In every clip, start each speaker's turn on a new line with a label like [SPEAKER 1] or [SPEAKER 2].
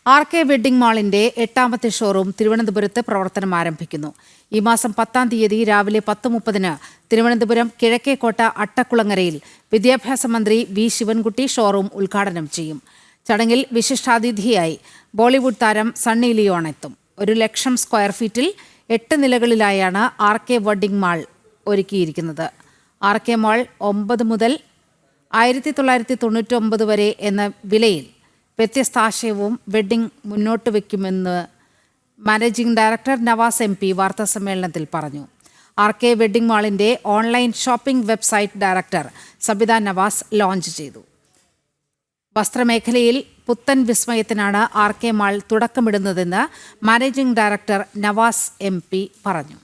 [SPEAKER 1] RK wedding മാളിന്റെ 8ാമത്തെ showroom തിരുവനന്തപുരത്ത് പ്രവർത്തനം ആരംഭിക്കുന്നു. ഈ മാസം 10-ാം തീയതി രാവിലെ 10:30 തിരുവനന്തപുരം കിഴക്കേക്കോട്ട അട്ടക്കുളങ്ങരയിൽ വിദ്യാഭ്യാസ മന്ത്രി വി ശിവൻകുട്ടി ഷോറൂം ഉദ്ഘാടനം ചെയ്യും. ചടങ്ങിൽ വിശിഷ്ടാതിഥിയായി ബോളിവുഡ് താരം സണ്ണി ലിയോൺ എത്തും. 1,00,000 സ്ക്വയർ ഫീറ്റിൽ 8 നിലകളിലായാണ് RK വെഡ്ഡിംഗ് മാൾ ഒരുക്കിയിരിക്കുന്നത്. RK മാൾ 9 മുതൽ 1999 വരെ എന്ന വിലയിൽ വ്യത്യസ്ത ആശയവും വെഡ്ഡിംഗ് മുന്നോട്ട് വയ്ക്കുമെന്ന് മാനേജിംഗ് ഡയറക്ടർ നവാസ് MP വാർത്താസമ്മേളനത്തിൽ പറഞ്ഞു. RK വെഡ്ഡിംഗ് മാളിന്റെ online shopping website director Sabitha Navas launch ചെയ്തു. വസ്ത്രമേഖലയിൽ പുത്തൻ വിസ്മയത്തിനാണ് RK മാൾ തുടക്കമിടുന്നതെന്ന് മാനേജിംഗ് ഡയറക്ടർ നവാസ് MP പറഞ്ഞു.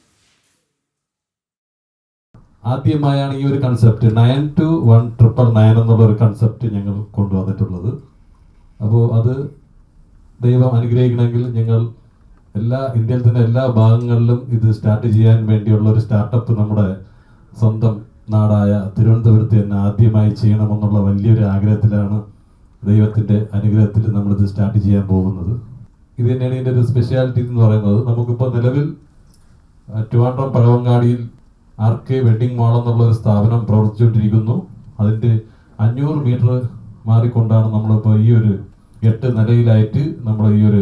[SPEAKER 2] ആദ്യമായാണ് ഈ ഒരു കൺസെപ്റ്റ് 92199 എന്നുള്ള ഒരു കൺസെപ്റ്റ് ഞങ്ങൾ കൊണ്ടുവന്നിട്ടുള്ളത്. അപ്പോൾ അത് ദൈവം അനുഗ്രഹിക്കണമെങ്കിൽ ഞങ്ങൾ ഇന്ത്യയിൽ തന്നെ എല്ലാ ഭാഗങ്ങളിലും ഇത് സ്റ്റാർട്ട് ചെയ്യാൻ വേണ്ടിയുള്ള ഒരു സ്റ്റാർട്ടപ്പ് നമ്മുടെ സ്വന്തം നാടായ തിരുവനന്തപുരത്ത് തന്നെ ആദ്യമായി ചെയ്യണമെന്നുള്ള വലിയൊരു ആഗ്രഹത്തിലാണ് ദൈവത്തിൻ്റെ അനുഗ്രഹത്തിൽ നമ്മളിത് സ്റ്റാർട്ട് ചെയ്യാൻ പോകുന്നത്. ഇത് തന്നെയാണ് ഇതിൻ്റെ ഒരു സ്പെഷ്യാലിറ്റി എന്ന് പറയുന്നത്. നമുക്കിപ്പോൾ നിലവിൽ ട്രിവാൻഡ്രം പഴവങ്ങാടിയിൽ RK വെഡ്ഡിംഗ് മാൾ എന്നുള്ള ഒരു സ്ഥാപനം പ്രവർത്തിച്ചുകൊണ്ടിരിക്കുന്നു. അതിൻ്റെ 500 മീറ്റർ മാറിക്കൊണ്ടാണ് നമ്മളിപ്പോൾ ഈ ഒരു 8 നിലയിലായിട്ട് നമ്മൾ ഈ ഒരു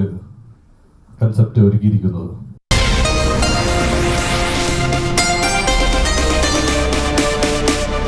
[SPEAKER 2] കൺസെപ്റ്റ് ഒരുക്കിയിരിക്കുന്നത്.